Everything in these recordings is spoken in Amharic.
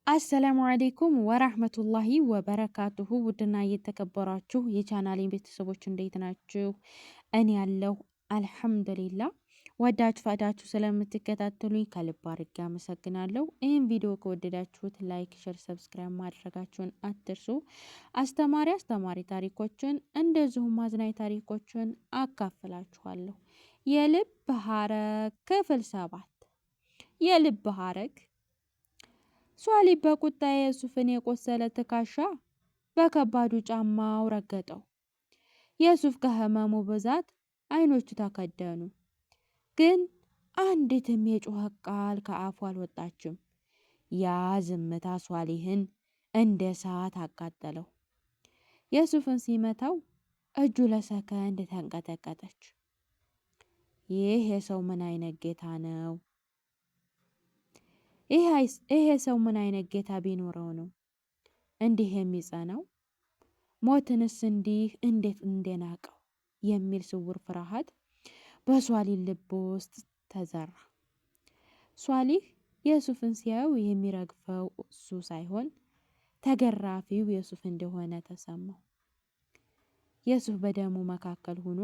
አሰላሙ አሌይኩም ወራህመቱላሂ ወበረካቱሁ። ውድና እየተከበራችሁ የቻናሌን ቤተሰቦች እንዴት ናችሁ? እኔ ያለሁ አልሐምዱሊላ። ወዳችሁ ፈዳችሁ ስለምትከታተሉኝ ከልብ አድርጌ አመሰግናለሁ። ይህን ቪዲዮ ከወደዳችሁት ላይክ፣ ሸር፣ ሰብስክራይብ ማድረጋችሁን አትርሱ። አስተማሪ ታሪኮችን እንደዚሁም አዝናኝ ታሪኮችን አካፍላችኋለሁ። የልብ ሀረግ ክፍል 7። የልብ ሀረግ። ሷሊ በቁጣ የሱፍን የቆሰለ ትከሻ በከባዱ ጫማው ረገጠው። የሱፍ ከህመሙ ብዛት አይኖቹ ተከደኑ፣ ግን አንዲትም የጮኸ ቃል ከአፉ አልወጣችም። ያ ዝምታ ሷሊህን እንደ እሳት አቃጠለው። የሱፍን ሲመታው እጁ ለሰከንድ ተንቀጠቀጠች። ይህ የሰው ምን አይነት ጌታ ነው? ይሄ ሰው ምን አይነት ጌታ ቢኖረው ነው እንዲህ የሚጸናው? ሞትንስ እንዲህ እንዴት እንደናቀው የሚል ስውር ፍርሃት በሷሊህ ልብ ውስጥ ተዘራ። ሷሊህ የሱፍን ሲያዩ የሚረግፈው እሱ ሳይሆን ተገራፊው የሱፍ እንደሆነ ተሰማው። የሱፍ በደሙ መካከል ሆኖ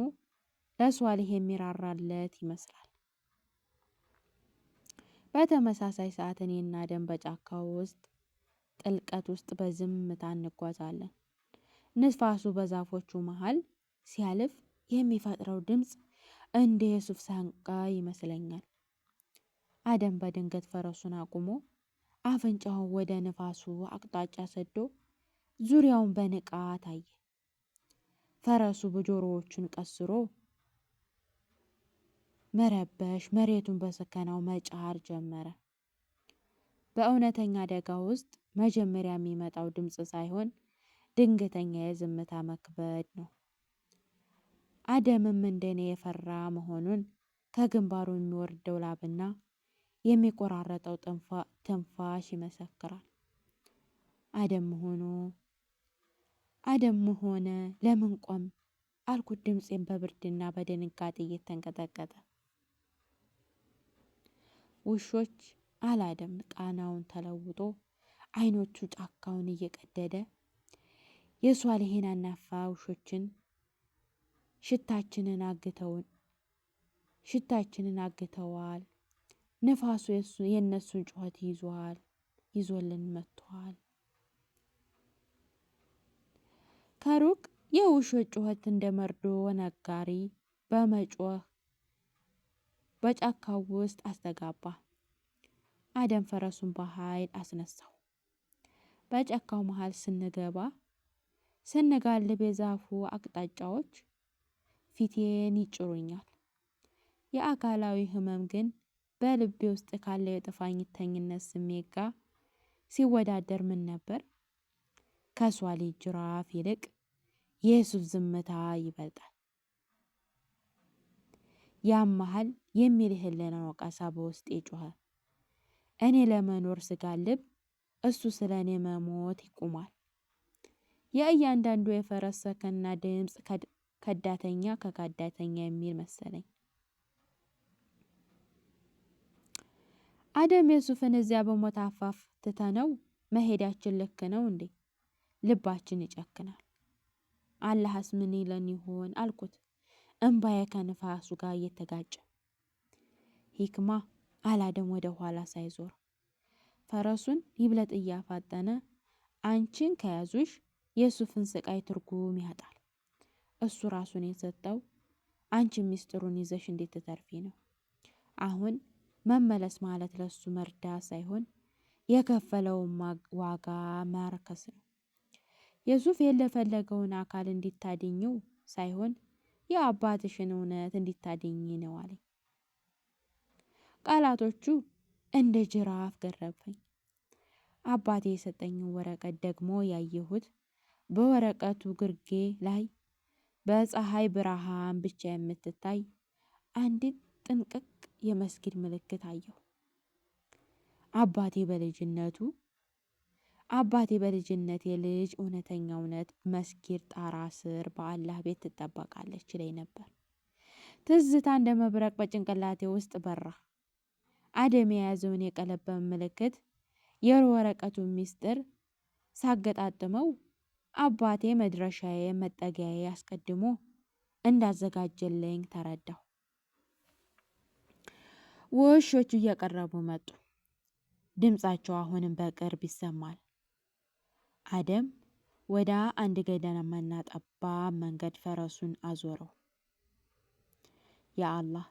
ለሷሊህ የሚራራለት ይመስላል። በተመሳሳይ ሰዓት እኔና አደም በጫካው ውስጥ ጥልቀት ውስጥ በዝምታ እንጓዛለን። ንፋሱ በዛፎቹ መሃል ሲያልፍ የሚፈጥረው ድምፅ እንደ የሱፍ ሳንቃ ይመስለኛል። አደም በድንገት ፈረሱን አቁሞ አፍንጫውን ወደ ንፋሱ አቅጣጫ ሰዶ ዙሪያውን በንቃት አየ። ፈረሱ በጆሮዎቹን ቀስሮ መረበሽ፣ መሬቱን በሰከናው መጫር ጀመረ። በእውነተኛ አደጋ ውስጥ መጀመሪያ የሚመጣው ድምፅ ሳይሆን ድንገተኛ የዝምታ መክበድ ነው። አደምም እንደኔ የፈራ መሆኑን ከግንባሩ የሚወርደው ላብና የሚቆራረጠው ትንፋሽ ይመሰክራል። አደም ሆነ ለምን ቆም አልኩት፣ ድምፄን በብርድና በድንጋጤ እየተንቀጠቀጠ። ውሾች አላደም ቃናውን ተለውጦ አይኖቹ ጫካውን እየቀደደ የሷሊህን አናፋ ውሾችን ሽታችንን አግተዋል። ንፋሱ የእነሱን ጩኸት ይዞልን መጥቷል። ከሩቅ የውሾች ጩኸት እንደ መርዶ ነጋሪ በመጮህ በጫካው ውስጥ አስተጋባ። አደም ፈረሱን በኃይል አስነሳው። በጫካው መሃል ስንጋልብ የዛፉ አቅጣጫዎች ፊቴን ይጭሩኛል። የአካላዊ ህመም ግን በልቤ ውስጥ ካለው የጥፋተኝነት ስሜት ጋር ሲወዳደር ምን ነበር? ከሷሊህ ጅራፍ ይልቅ የሱፍ ዝምታ ይበልጣል። ያመሃል የሚል የህሊና ወቀሳ በውስጤ ጮኸ። እኔ ለመኖር ስጋልብ እሱ ስለ እኔ መሞት ይቆማል። የእያንዳንዱ የፈረስ ሰከና ድምፅ ከዳተኛ ከካዳተኛ የሚል መሰለኝ። አደም የሱፍን እዚያ በሞት አፋፍ ትተነው መሄዳችን ልክ ነው እንዴ? ልባችን ይጨክናል። አላህስ ምን ይለን ይሆን አልኩት፣ እንባዬ ከንፋሱ ጋር እየተጋጨ። ሂክማ አላደም ወደ ኋላ ሳይዞር ፈረሱን ይብለጥ እያፋጠነ፣ አንቺን ከያዙሽ የሱፍን ስቃይ ትርጉም ያጣል። እሱ ራሱን የሰጠው አንቺ ሚስጥሩን ይዘሽ እንዴት ትተርፊ ነው? አሁን መመለስ ማለት ለሱ መርዳት ሳይሆን የከፈለውን ዋጋ ማርከስ ነው። የሱፍ የለፈለገውን አካል እንዲታድኝው ሳይሆን የአባትሽን እውነት እንዲታድኝ ነው አለኝ። ቃላቶቹ እንደ ጅራፍ ገረፈኝ። አባቴ የሰጠኝን ወረቀት ደግሞ ያየሁት በወረቀቱ ግርጌ ላይ በፀሐይ ብርሃን ብቻ የምትታይ አንዲት ጥንቅቅ የመስጊድ ምልክት አየሁ። አባቴ በልጅነቴ ልጅ እውነተኛ እውነት መስጊድ ጣራ ስር በአላህ ቤት ትጠበቃለች ይለኝ ነበር። ትዝታ እንደ መብረቅ በጭንቅላቴ ውስጥ በራ። አደም የያዘውን የቀለበት ምልክት የወረቀቱን ሚስጥር ሳገጣጥመው አባቴ መድረሻዬ መጠጊያዬ አስቀድሞ እንዳዘጋጀልኝ ተረዳሁ። ውሾቹ እየቀረቡ መጡ። ድምፃቸው አሁንም በቅርብ ይሰማል። አደም ወደ አንድ ገደማና ጠባብ መንገድ ፈረሱን አዞረው። ያ አላህ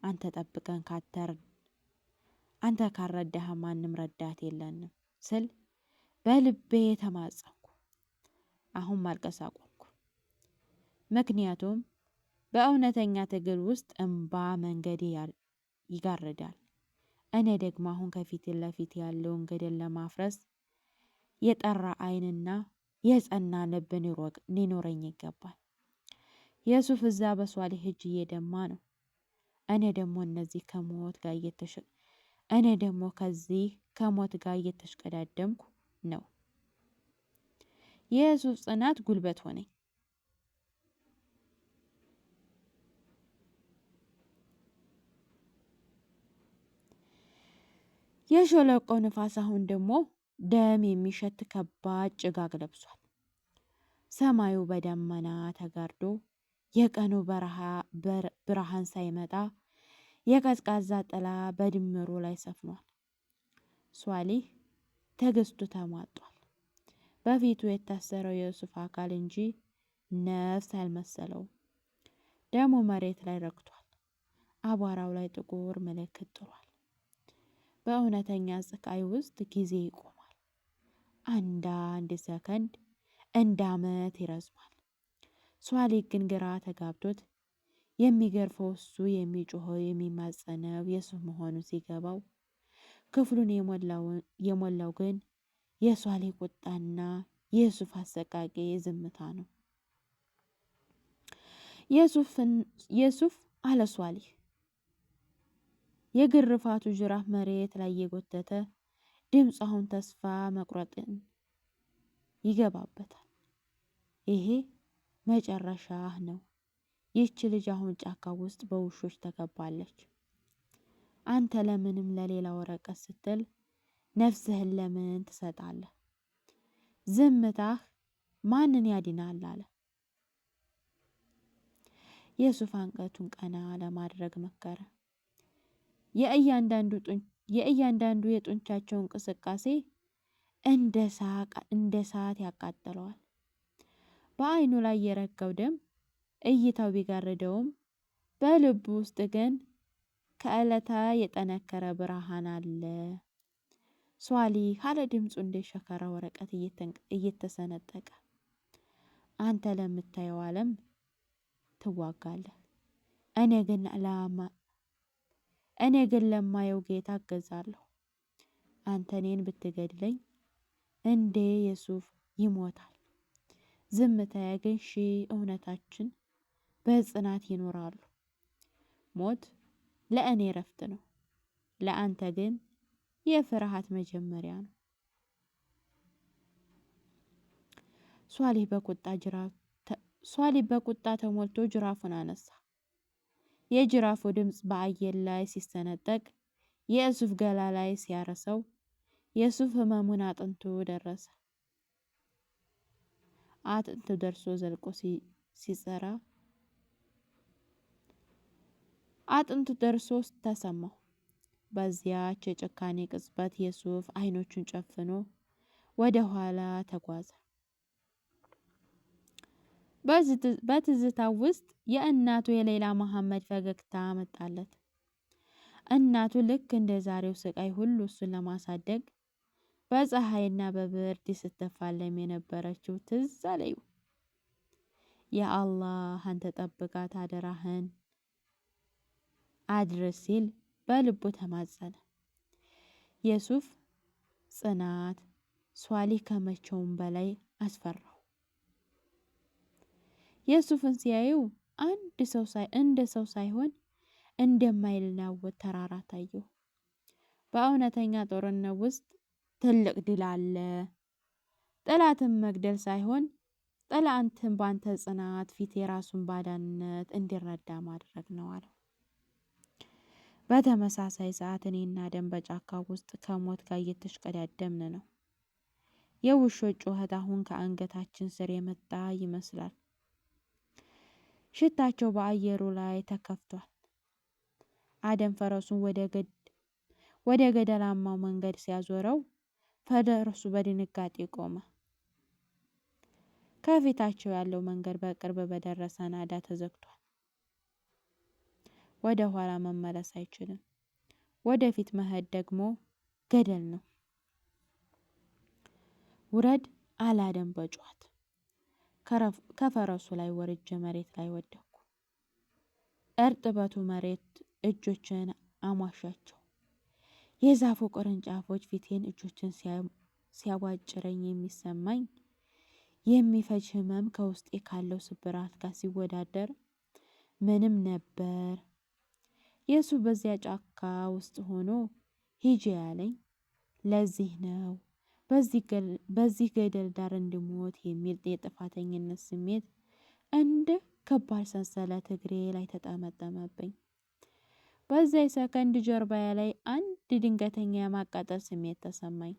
አንተ ጠብቀን፣ አንተ ካልረዳህ ማንም ረዳት የለንም ስል በልቤ ተማጸንኩ። አሁን ማልቀስ አቆምኩ። ምክንያቱም በእውነተኛ ትግል ውስጥ እንባ መንገድ ይጋርዳል። እኔ ደግሞ አሁን ከፊት ለፊት ያለውን ገደል ለማፍረስ የጠራ ዓይንና የጸና ልብ ሊኖረኝ ይገባል። የሱፍ እዛ በሷሊህ እጅ እየደማ ነው። እኔ ደግሞ ከዚህ ከሞት ጋር እየተሽቀዳደምኩ ነው። የሱፍ ጽናት ጉልበት ሆነኝ። የሸለቆው ንፋስ አሁን ደግሞ ደም የሚሸት ከባድ ጭጋግ ለብሷል። ሰማዩ በደመና ተጋርዶ የቀኑ ብርሃን ሳይመጣ የቀዝቃዛ ጥላ በድምሩ ላይ ሰፍኗል። ሷሊህ ትዕግስቱ ተሟጧል። በፊቱ የታሰረው የሱፍ አካል እንጂ ነፍስ አልመሰለውም። ደሙ መሬት ላይ ረግቷል። አቧራው ላይ ጥቁር ምልክት ጥሏል። በእውነተኛ ስቃይ ውስጥ ጊዜ ይቆማል። አንዳንድ ሰከንድ እንደ ዓመት ይረዝማል። ሷሊህ ግን ግራ ተጋብቶት የሚገርፈው እሱ የሚጮኸው የሚማጸነው የሱፍ መሆኑን ሲገባው፣ ክፍሉን የሞላው ግን የሷሊህ ቁጣና የሱፍ አሰቃቂ ዝምታ ነው። የሱፍ አለ ሷሊህ የግርፋቱ ጅራፍ መሬት ላይ የጎተተ ድምፅ አሁን ተስፋ መቁረጥን ይገባበታል። ይሄ መጨረሻህ ነው። ይህች ልጅ አሁን ጫካ ውስጥ በውሾች ተከባለች። አንተ ለምንም ለሌላ ወረቀት ስትል ነፍስህን ለምን ትሰጣለህ? ዝምታህ ማንን ያድናል? አለ። የሱፍ አንገቱን ቀና ለማድረግ መከረ። የእያንዳንዱ የጡንቻቸው እንቅስቃሴ እንደ እሳት ያቃጥለዋል። በዓይኑ ላይ የረጋው ደም እይታው ቢጋርደውም በልቡ ውስጥ ግን ከዕለታ የጠነከረ ብርሃን አለ። ሷሊህ አለ ድምፁ እንደ ሸከራ ወረቀት እየተሰነጠቀ፣ አንተ ለምታየው ዓለም ትዋጋለህ። እኔ ግን ለማየው ጌታ እገዛለሁ። አንተ እኔን ብትገድለኝ እንዴ የሱፍ ይሞታል። ዝምታዬ ግን ሺህ እውነታችን በጽናት ይኖራሉ። ሞት ለእኔ እረፍት ነው፣ ለአንተ ግን የፍርሃት መጀመሪያ ነው። ሷሊህ በቁጣ ተሞልቶ ጅራፉን አነሳ። የጅራፉ ድምፅ በአየር ላይ ሲሰነጠቅ የሱፍ ገላ ላይ ሲያረሰው የሱፍ ህመሙን አጥንቱ ደርሶ ዘልቆ ሲጸራ አጥንቱ ደርሶ ተሰማው። በዚያች የጭካኔ ቅጽበት የሱፍ አይኖቹን ጨፍኖ ወደ ኋላ ተጓዘ። በትዝታው ውስጥ የእናቱ የሌላ መሐመድ ፈገግታ መጣለት። እናቱ ልክ እንደ ዛሬው ስቃይ ሁሉ እሱን ለማሳደግ በፀሐይና በብርድ ስትፋለም የነበረችው ትዝ አለኝ። የአላህ አንተ ጠብቃት፣ አደራህን አድርስ ሲል በልቡ ተማጸነ። የሱፍ ጽናት ሷሊህ ከመቼውም በላይ አስፈራው። የሱፍን ሲያዩ እንደ ሰው ሳይሆን እንደማይናወጥ ተራራ ታየው። በእውነተኛ ጦርነት ውስጥ ትልቅ ድል አለ። ጠላትን መግደል ሳይሆን ጠላትን ባንተ ጽናት ፊት የራሱን ባዳነት እንዲረዳ ማድረግ ነው አለው። በተመሳሳይ ሰዓት እኔና አደም በጫካ ውስጥ ከሞት ጋር እየተሽቀዳደምን ነው። የውሾች ጩኸት አሁን ከአንገታችን ስር የመጣ ይመስላል። ሽታቸው በአየሩ ላይ ተከፍቷል። አደም ፈረሱን ወደ ገደላማው መንገድ ሲያዞረው ፈረሱ በድንጋጤ ቆመ። ከፊታቸው ያለው መንገድ በቅርብ በደረሰ ናዳ ተዘግቷል። ወደ ኋላ መመለስ አይችልም። ወደፊት መሄድ ደግሞ ገደል ነው። ውረድ አለ አደም በጩኸት። ከፈረሱ ላይ ወርጄ መሬት ላይ ወደቅኩ። እርጥበቱ መሬት እጆችን አሟሻቸው። የዛፉ ቅርንጫፎች ፊቴን፣ እጆችን ሲያቧጭረኝ የሚሰማኝ የሚፈጅ ህመም ከውስጤ ካለው ስብራት ጋር ሲወዳደር ምንም ነበር። ኢየሱስ በዚያ ጫካ ውስጥ ሆኖ ሂጂ ያለኝ ለዚህ ነው። በዚህ ገደል ዳር እንድሞት የሚል የጥፋተኝነት ስሜት እንደ ከባድ ሰንሰለት እግሬ ላይ ተጠመጠመብኝ። በዚያ ሰከንድ ጀርባዬ ላይ አንድ ድንገተኛ የማቃጠል ስሜት ተሰማኝ።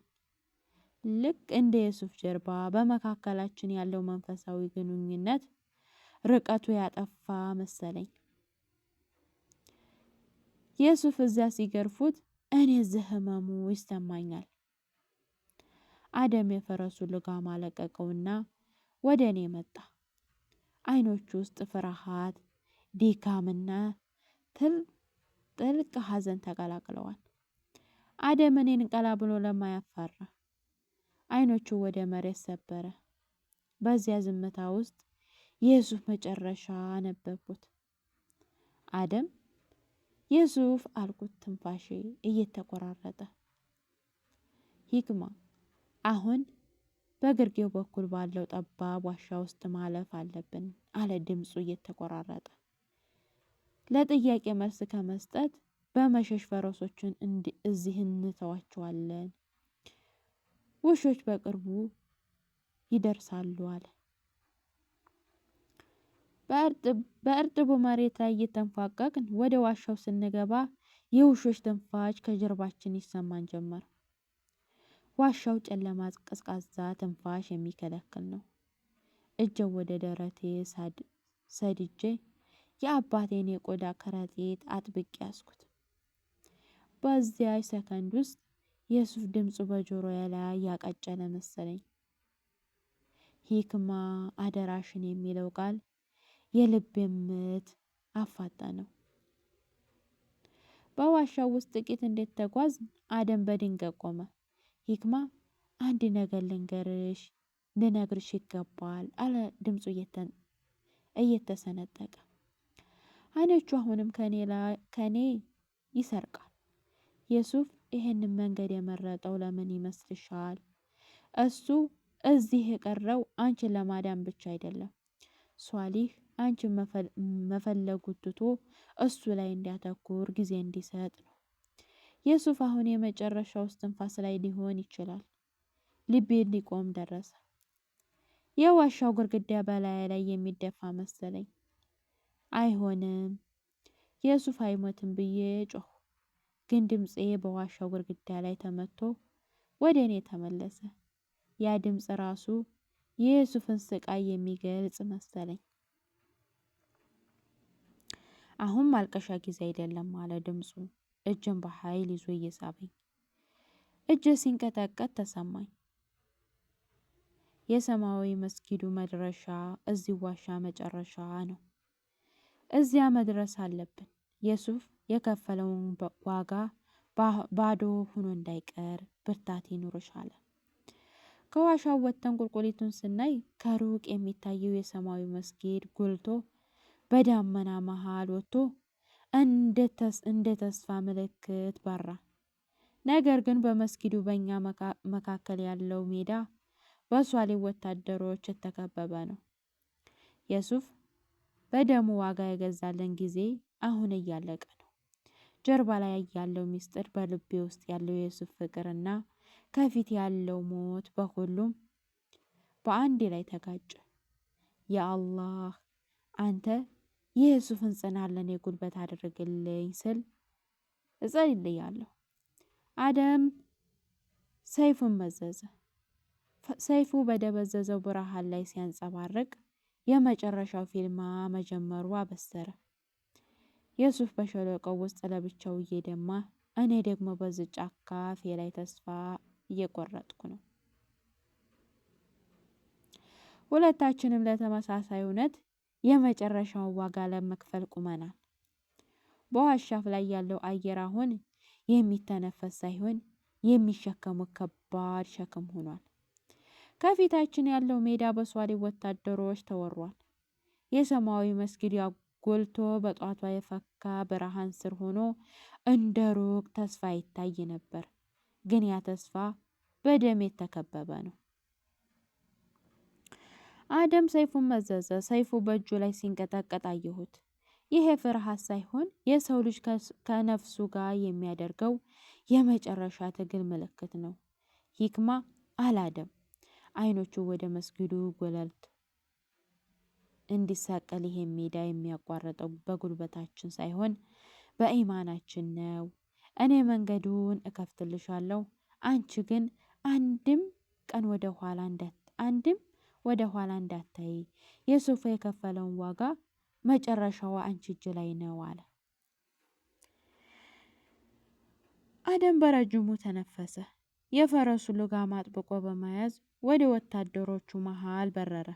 ልክ እንደ የሱፍ ጀርባ በመካከላችን ያለው መንፈሳዊ ግንኙነት ርቀቱ ያጠፋ መሰለኝ። የሱፍ እዚያ ሲገርፉት እኔ እዚህ ህመሙ ይሰማኛል። አደም የፈረሱ ልጋም አለቀቀውና ወደ እኔ መጣ። አይኖቹ ውስጥ ፍርሃት፣ ድካምና ጥልቅ ሐዘን ተቀላቅለዋል። አደም እኔን ቀላ ብሎ ለማያፋራ አይኖቹ ወደ መሬት ሰበረ። በዚያ ዝምታ ውስጥ የሱፍ መጨረሻ ነበብኩት። አደም የሱፍ አልኩት፣ ትንፋሼ እየተቆራረጠ። ሂክማ አሁን በግርጌው በኩል ባለው ጠባብ ዋሻ ውስጥ ማለፍ አለብን አለ ድምፁ እየተቆራረጠ። ለጥያቄ መልስ ከመስጠት በመሸሽ ፈረሶቹን እዚህ እንተዋቸዋለን፣ ውሾች በቅርቡ ይደርሳሉ አለ። በእርጥቡ መሬት ላይ እየተንፏቀቅን ወደ ዋሻው ስንገባ የውሾች ትንፋሽ ከጀርባችን ይሰማን ጀመር። ዋሻው ጨለማ፣ ቀዝቃዛ ትንፋሽ የሚከለክል ነው። እጄን ወደ ደረቴ ሰድጄ የአባቴን የቆዳ ከረጢት አጥብቄ ያዝኩት። በዚያ ሰከንድ ውስጥ የሱፍ ድምፁ በጆሮዬ ላይ ያቃጨለ መሰለኝ። ሂክማ አደራሽን የሚለው ቃል የልቤን ምት አፋጠነው። በዋሻው ውስጥ ጥቂት እንደተጓዝ አደም በድንገት ቆመ። ሂክማ አንድ ነገር ልነግርሽ ይገባል አለ ድምፁ እየተሰነጠቀ። አይኖቹ አሁንም ከኔ ይሰርቃል። የሱፍ ይሄንን መንገድ የመረጠው ለምን ይመስልሻል? እሱ እዚህ የቀረው አንቺን ለማዳን ብቻ አይደለም። ሷሊህ አንቺን መፈለጉ ትቶ እሱ ላይ እንዲያተኩር ጊዜ እንዲሰጥ ነው። የሱፍ አሁን የመጨረሻው እስትንፋስ ላይ ሊሆን ይችላል። ልቤ ሊቆም ደረሰ። የዋሻው ግድግዳ በላይ ላይ የሚደፋ መሰለኝ። አይሆንም፣ የሱፍ አይሞትም ብዬ ጮሁ። ግን ድምፄ በዋሻው ግድግዳ ላይ ተመቶ ወደ እኔ ተመለሰ። ያ ድምፅ ራሱ የሱፍን ስቃይ የሚገልጽ መሰለኝ። አሁን ማልቀሻ ጊዜ አይደለም አለ ድምፁ እጅን በኃይል ይዞ እየሳበኝ። እጄ ሲንቀጠቀጥ ተሰማኝ። የሰማያዊ መስጊዱ መድረሻ እዚህ ዋሻ መጨረሻ ነው። እዚያ መድረስ አለብን። የሱፍ የከፈለውን ዋጋ ባዶ ሆኖ እንዳይቀር ብርታት ይኑርሽ አለ። ከዋሻው ወጥተን ቁልቁሊቱን ስናይ ከሩቅ የሚታየው የሰማያዊ መስጊድ ጎልቶ በዳመና መሃል ወጥቶ እንደ ተስፋ ምልክት በራ። ነገር ግን በመስጊዱ በእኛ መካከል ያለው ሜዳ በሷሊህ ወታደሮች የተከበበ ነው። የሱፍ በደሙ ዋጋ የገዛልን ጊዜ አሁን እያለቀ ነው። ጀርባ ላይ ያለው ሚስጥር፣ በልቤ ውስጥ ያለው የሱፍ ፍቅርና ከፊት ያለው ሞት በሁሉም በአንድ ላይ ተጋጨ። ያአላህ አንተ የሱፍን ጽናት ለኔ ጉልበት አድርግልኝ ስል እጸልያለሁ። አደም ሰይፉን መዘዘ። ሰይፉ በደበዘዘው ብርሃን ላይ ሲያንጸባርቅ የመጨረሻው ፊልማ መጀመሩ አበሰረ። የሱፍ በሸለቆው ውስጥ ለብቻው እየደማ፣ እኔ ደግሞ በዚህ ጫካ አፌ ላይ ተስፋ እየቆረጥኩ ነው። ሁለታችንም ለተመሳሳይ እውነት የመጨረሻውን ዋጋ ለመክፈል ቁመናል። በዋሻፍ ላይ ያለው አየር አሁን የሚተነፈስ ሳይሆን የሚሸከሙት ከባድ ሸክም ሆኗል። ከፊታችን ያለው ሜዳ በሷሊ ወታደሮች ተወሯል። የሰማያዊ መስጊድ ጎልቶ በጧቷ የፈካ ብርሃን ስር ሆኖ እንደ ሩቅ ተስፋ ይታይ ነበር። ግን ያ ተስፋ በደም የተከበበ ነው። አደም ሰይፉን መዘዘ። ሰይፉ በእጁ ላይ ሲንቀጠቀጥ አየሁት። ይሄ ፍርሃት ሳይሆን የሰው ልጅ ከነፍሱ ጋር የሚያደርገው የመጨረሻ ትግል ምልክት ነው። ሂክማ አላደም አይኖቹ ወደ መስጊዱ ጎለልት እንዲሳቀል፣ ይሄ ሜዳ የሚያቋርጠው በጉልበታችን ሳይሆን በኢማናችን ነው። እኔ መንገዱን እከፍትልሻለሁ፣ አንቺ ግን አንድም ቀን ወደ ኋላ እንዳታይ። የሱፍ የከፈለውን ዋጋ መጨረሻዋ አንቺ እጅ ላይ ነው አለ። አደም በረጅሙ ተነፈሰ። የፈረሱ ልጋም አጥብቆ በመያዝ ወደ ወታደሮቹ መሃል በረረ።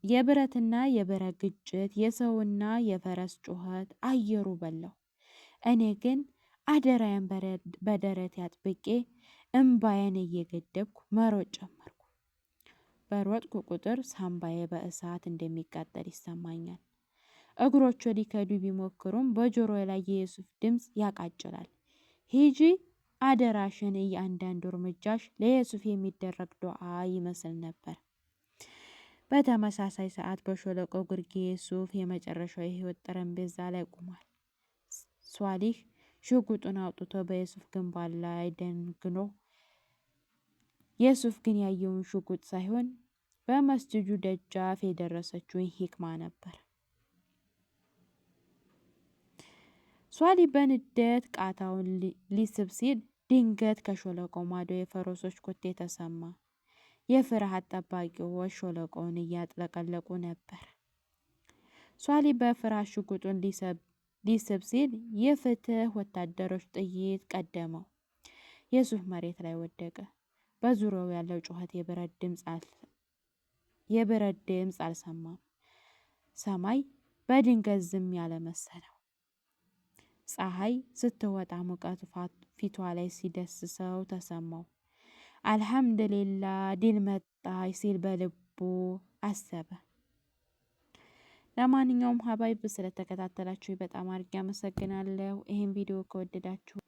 የብረትና የብረት ግጭት፣ የሰውና የፈረስ ጩኸት አየሩ በላው። እኔ ግን አደራዬን በደረቴ አጥብቄ እምባዬን እየገደብኩ መሮጥ ጀመርኩ። በሮጥኩ ቁጥር ሳምባዬ በእሳት እንደሚቃጠል ይሰማኛል። እግሮቹ ሊከዱ ቢሞክሩም በጆሮዬ ላይ የዩሱፍ ድምፅ ያቃጭላል። ሂጂ አደራሽን። እያንዳንዱ እርምጃሽ ለዩሱፍ የሚደረግ ዱዓ ይመስል ነበር። በተመሳሳይ ሰዓት በሸለቆው ግርጌ ዩሱፍ የመጨረሻው የህይወት ጠረጴዛ ላይ ቆሟል። ሷሊህ ሽጉጡን አውጥቶ በዩሱፍ ግንባር ላይ ደንግኖ፣ ዩሱፍ ግን ያየውን ሽጉጥ ሳይሆን በመስጅዱ ደጃፍ የደረሰችውን ሂክማ ነበር። ሷሊ በንዴት ቃታውን ሊስብ ሲል ድንገት ከሸለቆው ማዶ የፈረሶች ኮቴ ተሰማ። የፍርሃት ጠባቂዎች ሸለቆውን እያጥለቀለቁ ነበር። ሷሊ በፍርሃት ሽጉጡን ሊስብ ሲል የፍትህ ወታደሮች ጥይት ቀደመው። ዩሱፍ መሬት ላይ ወደቀ። በዙሪያው ያለው ጩኸት የብረት ድምፅ አልሰማም። ሰማይ በድንገት ዝም ያለ መሰለው። ፀሐይ ስትወጣ ሙቀቱ ፊቷ ላይ ሲደስሰው ተሰማው። አልሐምዱሊላ ድል መጣች ሲል በልቡ አሰበ። ለማንኛውም ሀባይብ ስለተከታተላችሁ በጣም አድርጌ አመሰግናለሁ። ይህን ቪዲዮ ከወደዳችሁ